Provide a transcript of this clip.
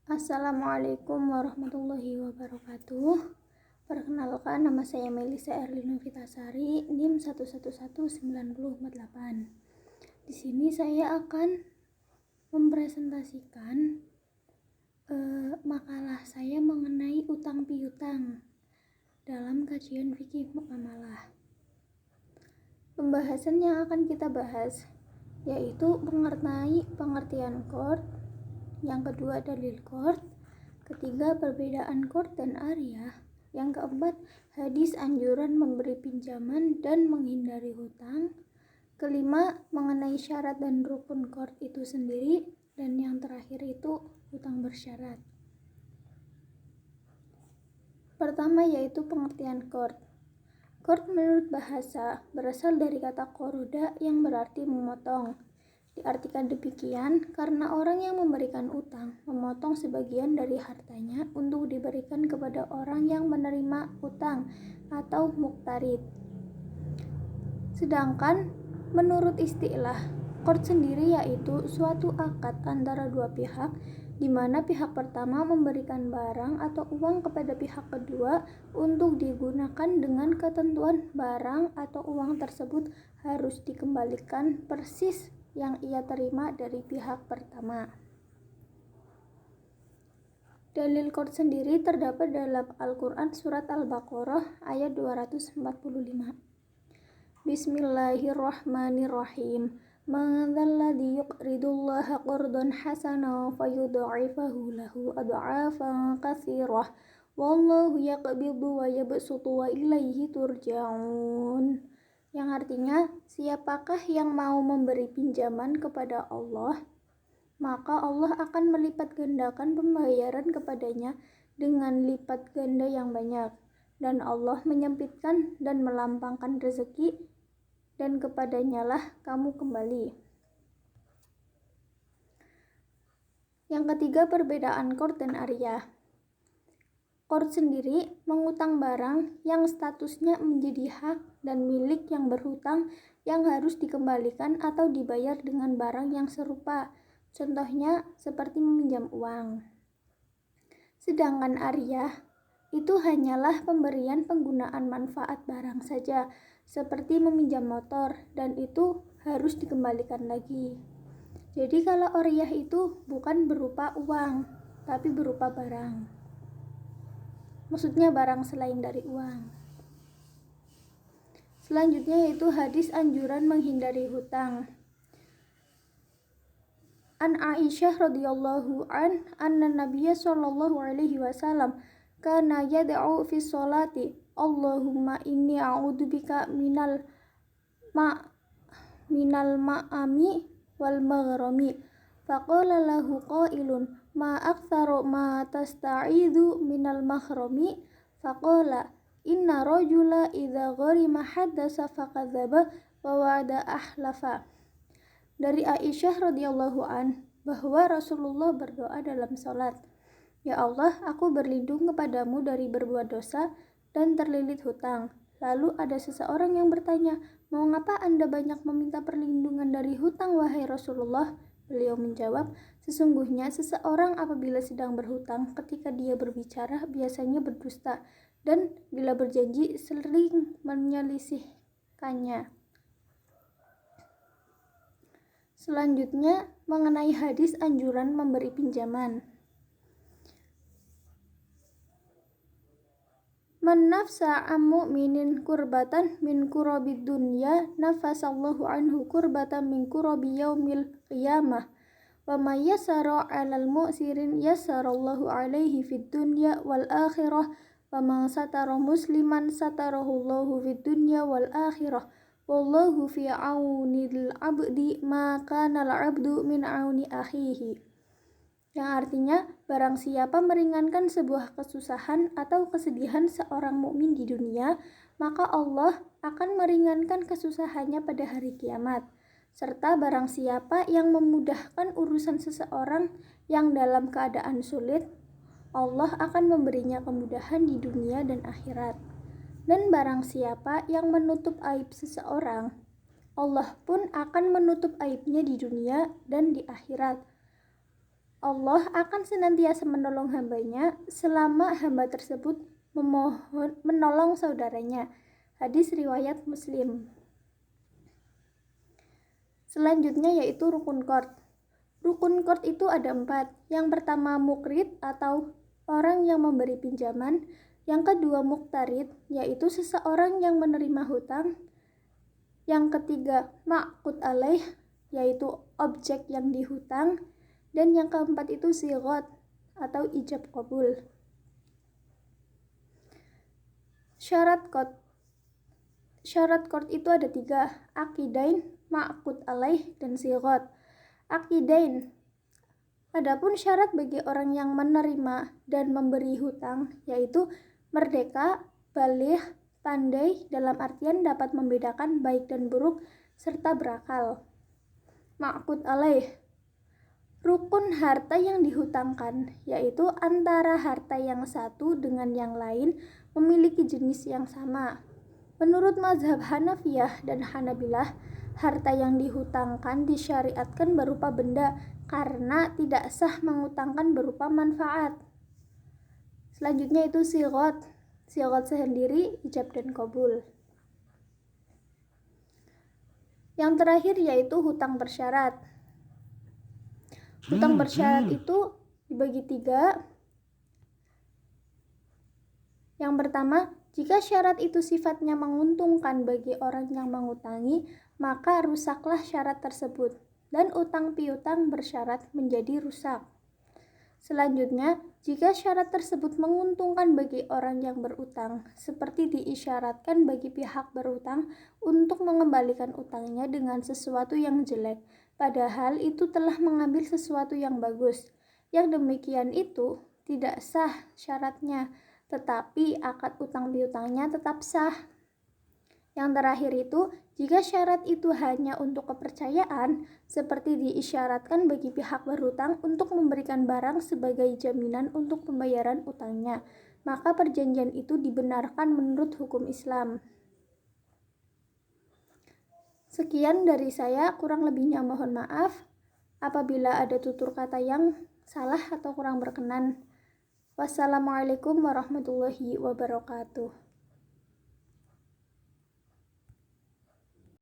Assalamualaikum warahmatullahi wabarakatuh. Perkenalkan, nama saya Melisa Erlina Vitasari, NIM 1119048. Di sini saya akan mempresentasikan makalah saya mengenai utang piutang dalam kajian fikih muamalah. Pembahasan yang akan kita bahas yaitu pengertian qard, yang kedua dalil qard, ketiga perbedaan qard dan ariyah, yang keempat hadis anjuran memberi pinjaman dan menghindari hutang, kelima mengenai syarat dan rukun qard itu sendiri, dan yang terakhir itu hutang bersyarat. Pertama yaitu pengertian qard. Qard menurut bahasa berasal dari kata qoroda yang berarti memotong. Diartikan demikian karena orang yang memberikan utang memotong sebagian dari hartanya untuk diberikan kepada orang yang menerima utang atau muqtarid. Sedangkan menurut istilah, qard sendiri yaitu suatu akad antara dua pihak di mana pihak pertama memberikan barang atau uang kepada pihak kedua untuk digunakan dengan ketentuan barang atau uang tersebut harus dikembalikan persis yang ia terima dari pihak pertama. Dalil qard sendiri terdapat dalam Al-Quran surat Al-Baqarah ayat 245. Bismillahirrahmanirrahim. Man dzalladzi yuqridullaha qardan hasanan fayudha'ifahu lahu ad'afan katsirah wallahu yaqbidu wa yabsutu wa ilaihi turja'un. Yang artinya, siapakah yang mau memberi pinjaman kepada Allah, maka Allah akan melipat gandakan pembayaran kepadanya dengan lipat ganda yang banyak, dan Allah menyempitkan dan melampangkan rezeki, dan kepadanya lah kamu kembali. Yang ketiga, perbedaan qard dan ariyah. Qard sendiri mengutang barang yang statusnya menjadi hak dan milik yang berhutang yang harus dikembalikan atau dibayar dengan barang yang serupa. Contohnya seperti meminjam uang. Sedangkan ariyah itu hanyalah pemberian penggunaan manfaat barang saja, seperti meminjam motor, dan itu harus dikembalikan lagi. Jadi kalau ariyah itu bukan berupa uang, tapi berupa barang. Maksudnya barang selain dari uang. Selanjutnya yaitu hadis anjuran menghindari hutang. An Aisyah radhiyallahu anna Nabiyya sallallahu alaihi wasallam kana yad'u fi sholati Allahumma inni a'udzubika minal ma'ami wal maghrami. Faqala lahu qailun ma aktsaru ma tasta'idzu minal maghrami. Faqala inna rajula idza gharima haddasa faqadzaba wa wa'ada ahlafa. Dari Aisyah radhiyallahu bahwa Rasulullah berdoa dalam salat, ya Allah, aku berlindung kepadamu dari berbuat dosa dan terlilit hutang. Lalu ada seseorang yang bertanya, mau ngapa Anda banyak meminta perlindungan dari hutang, wahai Rasulullah? Beliau menjawab, sesungguhnya seseorang apabila sedang berhutang, ketika dia berbicara biasanya berdusta, dan bila berjanji sering menyelisihkannya. Selanjutnya mengenai hadis anjuran memberi pinjaman. Man nafsa am mu'minin kurbatan min kurabid dunya nafasallahu anhu kurbatan min kurabi yaumil qiyamah wa ma yassara 'alal mu'sirin yassarallahu 'alaihi fid dunya wal akhirah wa man satara musliman satarahullahu fid dunya wal akhirah wallahu fi 'aunil 'abdi ma kana al 'abdu min 'auni akhihi. Yang artinya, barang siapa meringankan sebuah kesusahan atau kesedihan seorang mukmin di dunia, maka Allah akan meringankan kesusahannya pada hari kiamat. Serta barang siapa yang memudahkan urusan seseorang yang dalam keadaan sulit, Allah akan memberinya kemudahan di dunia dan akhirat. Dan barang siapa yang menutup aib seseorang, Allah pun akan menutup aibnya di dunia dan di akhirat. Allah akan senantiasa menolong hambanya selama hamba tersebut menolong saudaranya. Hadis riwayat Muslim. Selanjutnya yaitu rukun qard. Rukun qard itu ada 4. Yang pertama muqrid atau orang yang memberi pinjaman. Yang kedua muqtarid, yaitu seseorang yang menerima hutang. Yang ketiga ma'qud alaih, yaitu objek yang dihutang. Dan yang keempat itu sighat atau ijab qabul. Syarat qard. Syarat qard itu ada 3, aqidain, ma'qud alaih, dan sighat. Aqidain. Adapun syarat bagi orang yang menerima dan memberi hutang yaitu merdeka, baligh, pandai dalam artian dapat membedakan baik dan buruk serta berakal. Ma'qud alaih. Rukun harta yang dihutangkan yaitu antara harta yang satu dengan yang lain memiliki jenis yang sama. Menurut mazhab Hanafiyah dan Hanabilah, harta yang dihutangkan disyariatkan berupa benda karena tidak sah mengutangkan berupa manfaat. Selanjutnya itu sighat. Sighat sendiri ijab dan qabul. Yang terakhir yaitu hutang bersyarat. Hutang bersyarat itu dibagi 3. Yang pertama, jika syarat itu sifatnya menguntungkan bagi orang yang mengutangi, maka rusaklah syarat tersebut dan utang piutang bersyarat menjadi rusak. Selanjutnya, jika syarat tersebut menguntungkan bagi orang yang berutang, seperti diisyaratkan bagi pihak berutang untuk mengembalikan utangnya dengan sesuatu yang jelek, padahal itu telah mengambil sesuatu yang bagus. Yang demikian itu tidak sah syaratnya, tetapi akad utang piutangnya tetap sah. Yang terakhir itu, jika syarat itu hanya untuk kepercayaan, seperti diisyaratkan bagi pihak berutang untuk memberikan barang sebagai jaminan untuk pembayaran utangnya, maka perjanjian itu dibenarkan menurut hukum Islam. Sekian dari saya, kurang lebihnya mohon maaf apabila ada tutur kata yang salah atau kurang berkenan. Wassalamualaikum warahmatullahi wabarakatuh.